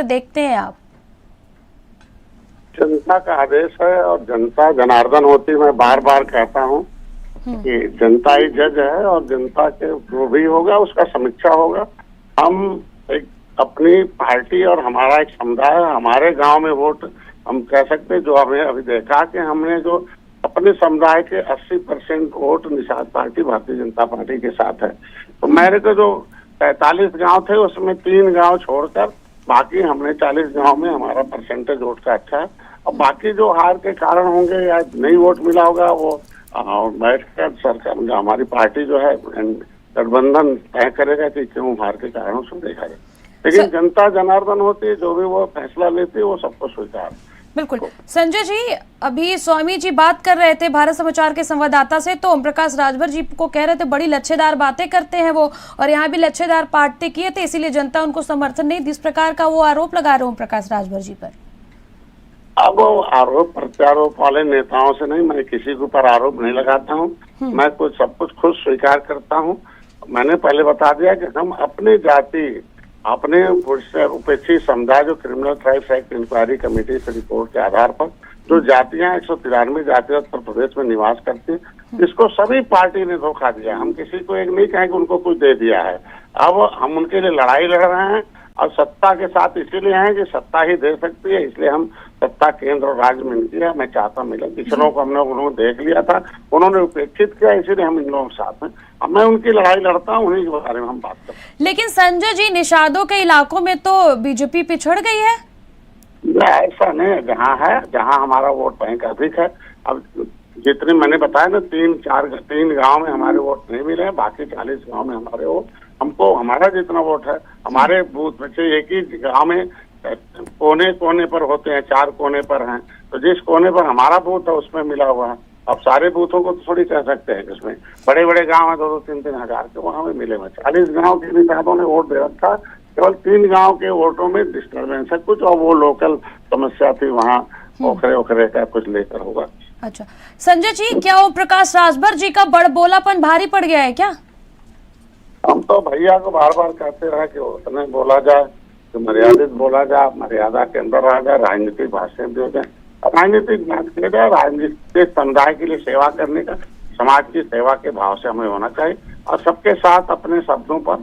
देखते हैं आप? जनता का आदेश है और जनता जनार्दन होती। मैं बार बार कहता हूँ कि जनता ही जज है और जनता के जो भी होगा उसका समीक्षा होगा। हम एक अपनी पार्टी और हमारा एक समुदाय, हमारे गांव में वोट हम कह सकते हैं, जो हमें अभी देखा कि हमने जो अपने समुदाय के 80% vote Nishad party Bharatiya Janata party के साथ है। तो मेरे को जो 43 गांव थे उसमें 3 गांव छोड़कर बाकी हमने 40 गांव में हमारा परसेंटेज वोट का अच्छा है। और बाकी जो हार के कारण होंगे या नहीं वोट मिला होगा वो बैठ कर सरकार हमारी पार्टी जो है गठबंधन तय करेगा कि क्यों हार के कारणों से देखा जाए। लेकिन जनता जनार्दन होती है, जो भी वो फैसला लेती है वो सबको स्वीकार। बिल्कुल संजय जी, अभी स्वामी जी बात कर रहे थे भारत समाचार के संवाददाता से, तो ओम प्रकाश राजभर जी को कह रहे थे बड़ी लच्छेदार बातें करते हैं वो, और यहाँ भी लच्छेदार बातें किए थे इसीलिए जनता उनको समर्थन नहीं दी। इस प्रकार का वो आरोप लगा रहे ओम प्रकाश राजभर जी पर। अब आरोप प्रत्यारोप वाले नेताओं से नहीं, मैं किसी के ऊपर आरोप नहीं लगाता हूँ। मैं सब कुछ खुद स्वीकार करता हूँ। मैंने पहले बता दिया कि हम अपनी जाति, अपने उपेक्षित समुदाय जो criminal tribes act inquiry committee से रिपोर्ट के आधार पर जो जातियां 193 जातियां उत्तर प्रदेश में निवास करती है, इसको सभी पार्टी ने धोखा दिया। हम किसी को एक नहीं कहें कि उनको कुछ दे दिया है। अब हम उनके लिए लड़ाई लड़ रहे हैं और सत्ता के साथ इसीलिए हैं कि सत्ता ही दे सकती है, इसलिए हम सत्ता केंद्र और राज्य में मिलती है। मैं चाहता मिले, पिछलों को हमने उन्होंने देख लिया था, उन्होंने उपेक्षित किया, इसीलिए हम इन लोगों के साथ हैं। अब मैं उनकी लड़ाई लड़ता हूँ, उन्हीं के बारे में हम बात करते हैं। लेकिन संजय जी, निषादों के इलाकों में तो बीजेपी पिछड़ गई है। ऐसा नहीं है, जहाँ हमारा वोट बैंक अधिक है। अब जितने मैंने बताया ना, 3 गांव में हमारे वोट नहीं मिले हैं, बाकी 40 गांव में हमारे वोट, हमको हमारा जितना वोट है हमारे बूथ में से एक ही गांव में कोने कोने पर होते हैं, 4 कोने पर हैं, तो जिस कोने पर हमारा बूथ है उसमें मिला हुआ है। अब सारे बूथों को तो थोड़ी कह सकते हैं, इसमें बड़े बड़े गांव है 2-2, 3-3 हजार के, वहां में मिले हुए 40 गांव के निषादों ने वोट दे रखा। केवल 3 गांव के वोटों में डिस्टर्बेंस है कुछ, और वो लोकल समस्या थी, वहाँ ओखरे का कुछ लेकर होगा। अच्छा संजय जी, क्या ओम प्रकाश राजभर जी का बड़बोलापन भारी पड़ गया है क्या? हम तो भैया को बार बार कहते रहे कि उतने बोला जाए, तो मर्यादित बोला जाए, मर्यादा के अंदर रहा जाए, राजनीतिक भाषण दिए जाए, राजनीतिक बात किया जाए। राजनीतिक समुदाय के लिए सेवा करने का, समाज की सेवा के भाव से हमें होना चाहिए और सबके साथ अपने शब्दों पर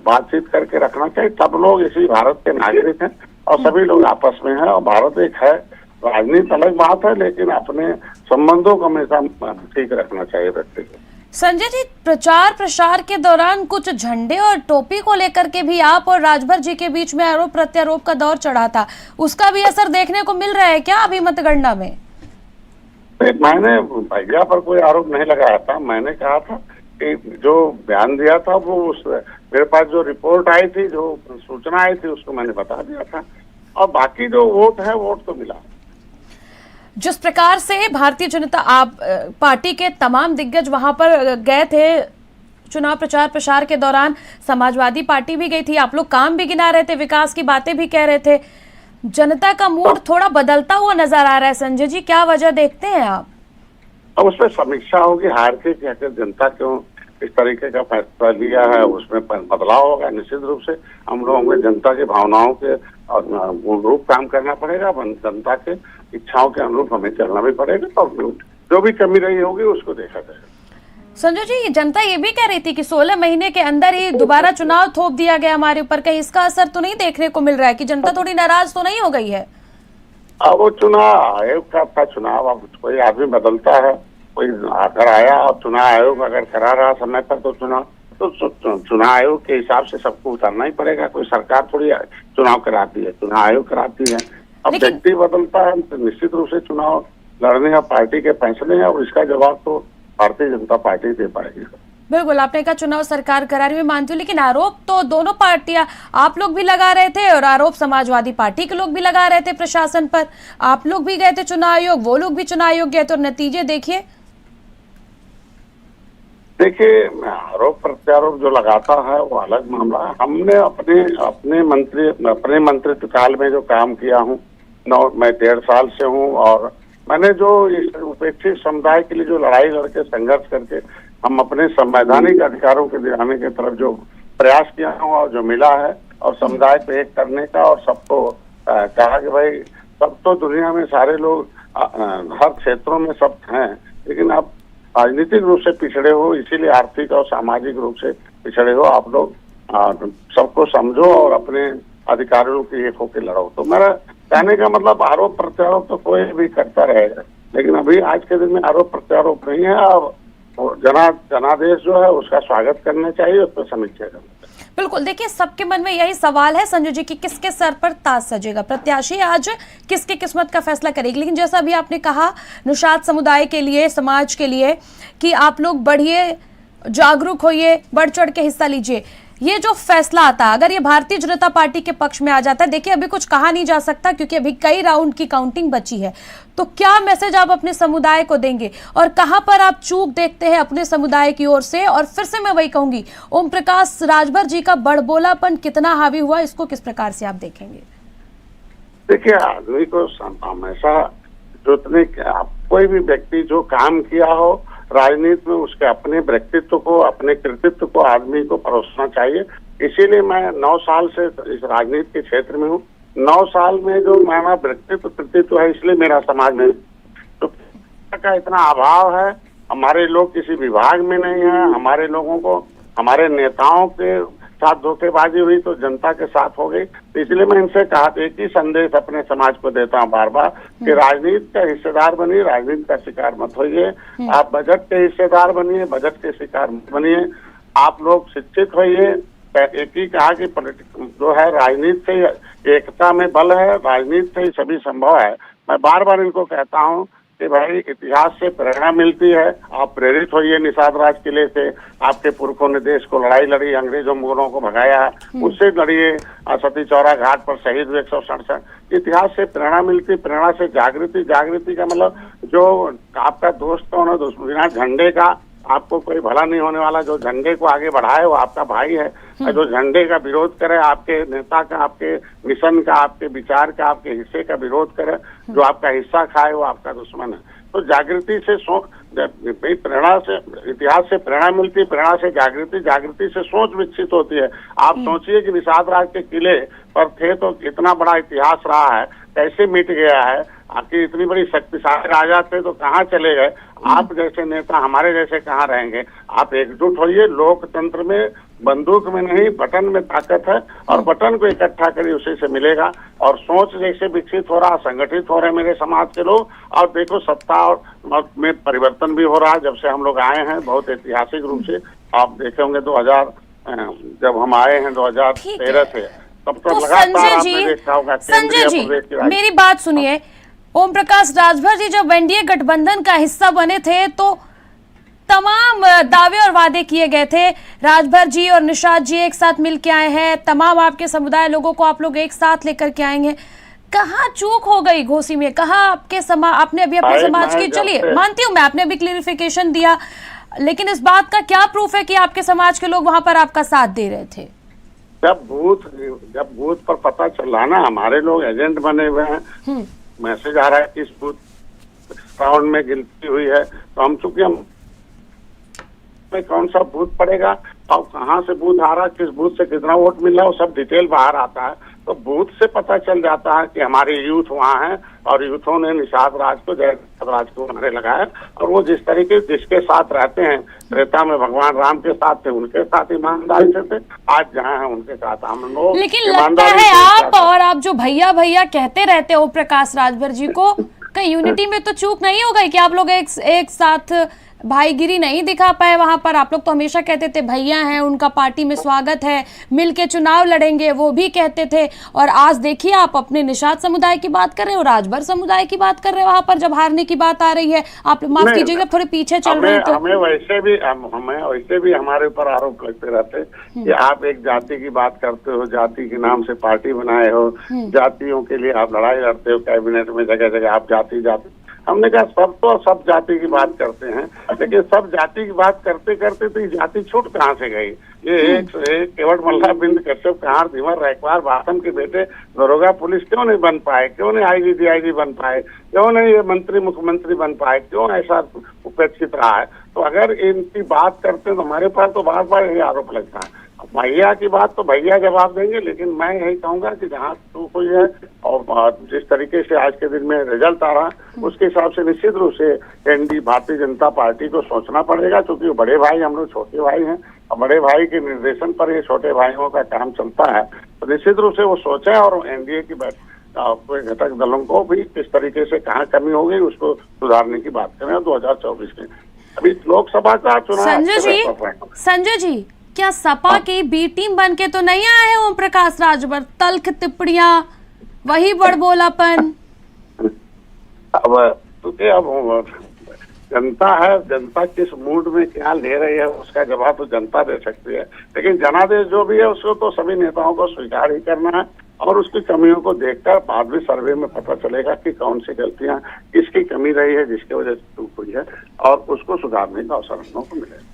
बातचीत करके रखना चाहिए। सब लोग इसी भारत के नागरिक हैं और सभी लोग आपस में हैं और भारत एक है। राजनीति अलग बात है, लेकिन अपने संबंधों को हमेशा ठीक रखना चाहिए व्यक्ति को। संजय जी, प्रचार प्रसार के दौरान कुछ झंडे और टोपी को लेकर के भी आप और राजभर जी के बीच में आरोप प्रत्यारोप का दौर चढ़ा था, उसका भी असर देखने को मिल रहा है क्या अभी मतगणना में? मैंने भैया पर कोई आरोप नहीं लगाया था। मैंने कहा था कि जो बयान दिया था वो मेरे पास जो रिपोर्ट आई थी, जो सूचना आई थी, उसको मैंने बता दिया था, और बाकी जो वोट है वोट तो मिला। जिस प्रकार से भारतीय जनता पार्टी के तमाम दिग्गज वहां पर गए थे चुनाव प्रचार प्रसार के दौरान, समाजवादी पार्टी भी गई थी, आप लोग काम भी गिना रहे थे, विकास की बातें भी कह रहे थे, जनता का मूड थोड़ा बदलता हुआ नजर आ रहा है। संजय जी, क्या वजह देखते हैं आप? अब उसमें समीक्षा होगी, हार के कहकर जनता क्यों इस तरीके का फैसला लिया है, उसमें बदलाव होगा। निश्चित रूप से हम लोगों को जनता की भावनाओं के अनुरूप काम करना पड़ेगा, जनता के इच्छाओं के अनुरूप हमें चलना भी पड़ेगा, तो जो भी कमी रही होगी उसको देखा जाएगा। संजय जी, जनता ये भी कह रही थी कि 16 महीने के अंदर ही दोबारा चुनाव थोप दिया गया हमारे ऊपर, कहीं इसका असर तो नहीं देखने को मिल रहा है कि जनता थोड़ी नाराज तो नहीं हो गई है? अब वो चुनाव आयोग का था चुनाव, अब कोई आदमी बदलता है, कोई आकर आया और चुनाव आयोग अगर करा रहा समय पर तो चुनाव आयोग के हिसाब से सबको उतारना ही पड़ेगा। कोई सरकार थोड़ी चुनाव कराती है, चुनाव आयोग कराती है। अब व्यक्ति बदलता है तो निश्चित रूप से चुनाव लड़ने का पार्टी के फैसले हैं और इसका जवाब तो भारतीय जनता पार्टी दे पाएगी। बिल्कुल, आपने कहा चुनाव सरकार करा रही, मैं मानती हूँ, लेकिन आरोप तो दोनों पार्टियां, आप लोग भी लगा रहे थे और आरोप समाजवादी पार्टी के लोग भी लगा रहे थे प्रशासन पर। आप लोग भी गए थे चुनाव आयोग, वो लोग भी चुनाव आयोग गए थे, और नतीजे देखिए। देखिए, आरोप प्रत्यारोप जो लगाता है वो अलग मामला है। हमने अपने मंत्रित्व काल में जो काम किया हूँ, मैं 1.5 साल से हूँ, और मैंने जो इस उपेक्षित समुदाय के लिए जो लड़ाई लड़के संघर्ष करके हम अपने संवैधानिक अधिकारों के दिलाने की तरफ जो प्रयास किया हूँ और जो मिला है, और समुदाय को एक करने का, और सबको कहा कि भाई सब तो दुनिया में सारे लोग हर क्षेत्रों में सब हैं, लेकिन आप राजनीतिक रूप से पिछड़े हो, इसीलिए आर्थिक और सामाजिक रूप से पिछड़े हो। आप लोग सबको समझो और अपने अधिकारियों की एक होकर लड़ो। तो मेरा कहने का मतलब आरोप प्रत्यारोप तो कोई भी करता रहेगा, लेकिन अभी आज के दिन में आरोप प्रत्यारोप नहीं है। अब जनादेश जो है उसका स्वागत करना चाहिए, उस पर समीक्षा करना चाहिए। बिल्कुल, देखिए सबके मन में यही सवाल है संजय जी कि किसके सर पर ताज सजेगा, प्रत्याशी आज किसके किस्मत का फैसला करेगी। लेकिन जैसा अभी आपने कहा निषाद समुदाय के लिए, समाज के लिए कि आप लोग बढ़िए, जागरूक होइए, बढ़ चढ़ के हिस्सा लीजिए। ये जो फैसला आता है अगर ये भारतीय जनता पार्टी के पक्ष में आ जाता है, देखिए अभी कुछ कहा नहीं जा सकता क्योंकि अभी कई राउंड की काउंटिंग बची है, तो क्या मैसेज आप अपने समुदाय को देंगे और कहां पर आप चूक देखते हैं अपने समुदाय की ओर से? और फिर से मैं वही कहूंगी, ओम प्रकाश राजभर जी का बड़बोलापन कितना हावी हुआ, इसको किस प्रकार से आप देखेंगे? देखिए, आदमी को हमेशा जोतने कोई भी व्यक्ति जो काम किया हो राजनीति में, उसके अपने व्यक्तित्व को, अपने कृतित्व को आदमी को परोसना चाहिए। इसीलिए मैं 9 साल से इस राजनीति के क्षेत्र में हूँ। 9 साल में जो मेरा व्यक्तित्व कृतित्व है, इसलिए मेरा समाज में तो का इतना अभाव है। हमारे लोग किसी विभाग में नहीं है, हमारे लोगों को हमारे नेताओं के साथ धोखेबाजी हुई तो जनता के साथ हो गई। तो इसलिए मैं इनसे कहा, एक ही संदेश अपने समाज को देता हूँ बार बार कि राजनीति का हिस्सेदार बनिए, राजनीति का शिकार मत होइए। आप बजट के हिस्सेदार बनिए, बजट के शिकार मत बनिए। आप लोग शिक्षित होइए। एक ही कहा कि जो है राजनीति से एकता में बल है, राजनीति से ही सभी संभव है। मैं बार बार इनको कहता हूँ कि भाई इतिहास से प्रेरणा मिलती है। आप प्रेरित होइए निषाद राज किले से। आपके पुरखों ने देश को लड़ाई लड़ी, अंग्रेजों मुगलों को भगाया, उससे लड़िए। सती चौरा घाट पर शहीद हुए 167। इतिहास से प्रेरणा मिलती, प्रेरणा से जागृति। जागृति का मतलब जो आपका दोस्त कौन है, बिना झंडे का आपको कोई भला नहीं होने वाला। जो झंडे को आगे बढ़ाए वो आपका भाई है, जो झंडे का विरोध करे, आपके नेता का, आपके मिशन का, आपके विचार का, आपके हिस्से का विरोध करे, जो आपका हिस्सा खाए वो आपका दुश्मन है। तो जागृति से प्रेरणा से, इतिहास से प्रेरणा मिलती है, प्रेरणा से जागृति, जागृति से सोच विकसित होती है। आप सोचिए कि निषाद राज के किले पर थे तो इतना बड़ा इतिहास रहा है, कैसे मिट गया है। आखिर इतनी बड़ी शक्तिशाली राजा थे तो कहाँ चले गए। आप जैसे नेता हमारे जैसे कहाँ रहेंगे। आप एकजुट होइए। लोकतंत्र में बंदूक में नहीं, बटन में ताकत है, और बटन को इकट्ठा करिए, उसी से मिलेगा। और सोच जैसे विकसित हो रहा, संगठित हो रहे मेरे समाज के लोग। और देखो सत्ता और में परिवर्तन भी हो रहा है जब से हम लोग आए हैं, बहुत ऐतिहासिक रूप से। आप देखे होंगे 2000 जब हम आए हैं 2013 से, तब तो लगातार आपने देखा होगा। संजय जी मेरी बात सुनिए, ओम प्रकाश राजभर जी जब एनडीए गठबंधन का हिस्सा बने थे तो तमाम दावे और वादे किए गए थे। राजभर जी और निषाद जी एक साथ मिल के आए हैं, तमाम आपके समुदाय लोगों को आप लोग एक साथ लेकर के आएंगे। कहाँ चूक हो गई घोसी में? कहाँ आपके आपने अभी अपने समाज की, चलिए मानती हूँ मैं, आपने अभी क्लियरिफिकेशन दिया, लेकिन इस बात का क्या प्रूफ है कि आपके समाज के लोग वहां पर आपका साथ दे रहे थे? जब बूथ पर पता चला ना, हमारे लोग एजेंट बने हुए हैं, मैसेज आ रहा है कि इस बूथ राउंड में गिनती हुई है, तो हम चूंकि हम में कौन सा बूथ पड़ेगा और कहाँ से बूथ आ रहा है, किस बूथ से कितना वोट मिल रहा है, वो सब डिटेल बाहर आता है। तो बूथ से पता चल जाता है कि हमारे यूथ वहाँ हैं और यूथों ने निषाद राज को, जय राज को हमारे लगाया। और वो जिस तरीके जिसके साथ रहते हैं, त्रेता में भगवान राम के साथ थे, उनके साथ ईमानदारी से थे, आज जहाँ हैं उनके साथ हम लोग। लेकिन लगता है आप जो भैया भैया कहते रहते हो प्रकाश राजभर जी को, कहीं यूनिटी में तो चूक नहीं हो गई कि आप लोग एक साथ भाईगिरी नहीं दिखा पाए वहां पर? आप लोग तो हमेशा कहते थे भैया हैं, उनका पार्टी में स्वागत है, मिलके चुनाव लड़ेंगे, वो भी कहते थे। और आज देखिए आप अपने निषाद समुदाय की बात कर रहे हो, राजभर समुदाय की बात कर रहे हो, वहां पर जब हारने की बात आ रही है, आप माफ कीजिएगा थोड़े पीछे चल रहे थे। हमें वैसे भी हमारे ऊपर आरोप लगते रहते कि आप एक जाति की बात करते हो, जाति के नाम से पार्टी बनाए हो, जातियों के लिए आप लड़ाई लड़ते हो, कैबिनेट में जगह जगह आप जाति। हमने कहा सब जाति की बात करते हैं, लेकिन सब जाति की बात करते करते तो ये जाति छूट कहाँ से गई? ये एक केवट मल्ला, बिंद कश्यप, कहार, धीवर, रैकवार, बासम के बेटे दरोगा पुलिस क्यों नहीं बन पाए? क्यों नहीं आईजी डीआईजी बन पाए? क्यों नहीं ये मंत्री मुख्यमंत्री बन पाए? क्यों ऐसा उपेक्षित रहा है? तो अगर इनकी बात करते तो हमारे पास तो बार बार ये आरोप लगता है भैया की बात तो भैया जवाब देंगे, लेकिन मैं यही कहूंगा कि जहाँ तो कोई है और जिस तरीके से आज के दिन में रिजल्ट आ रहा उसके हिसाब से निश्चित रूप से एनडी भारतीय जनता पार्टी को सोचना पड़ेगा, क्योंकि बड़े भाई हम लोग छोटे भाई हैं और बड़े भाई के निर्देशन पर ये छोटे भाइयों का काम चलता है। तो निश्चित रूप से वो सोचें और एनडीए की कोई घटक दलों को भी किस तरीके से कहाँ कमी हो गई उसको सुधारने की बात करें 2024 में। अभी लोकसभा का चुनाव। संजय जी, क्या सपा की बी टीम बन के तो नहीं आए ओम प्रकाश राजभर? तल्ख टिप्पणियां, वही बड़बोलापन। अब क्योंकि अब जनता है, जनता किस मूड में क्या ले रही है उसका जवाब तो जनता दे सकती है, लेकिन जनादेश जो भी है उसको तो सभी नेताओं को स्वीकार ही करना है और उसकी कमियों को देखकर बाद में सर्वे में पता चलेगा कि कौन सी गलतियां किसकी कमी रही है जिसकी वजह से चूक हुई है और उसको सुधारने का अवसर हम लोगों को मिलेगा।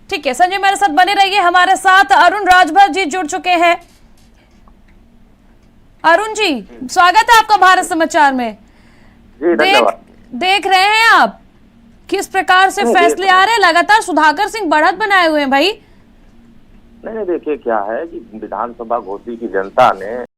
ठीक है संजय, मेरे साथ बने रहिए। हमारे साथ अरुण राजभर जी जुड़ चुके हैं। अरुण जी, स्वागत है आपका भारत समाचार में। जी धन्यवाद। देख रहे हैं आप किस प्रकार से फैसले आ रहे हैं, लगातार सुधाकर सिंह बढ़त बनाए हुए हैं भाई। नहीं देखिए क्या है कि विधानसभा घोसी की जनता ने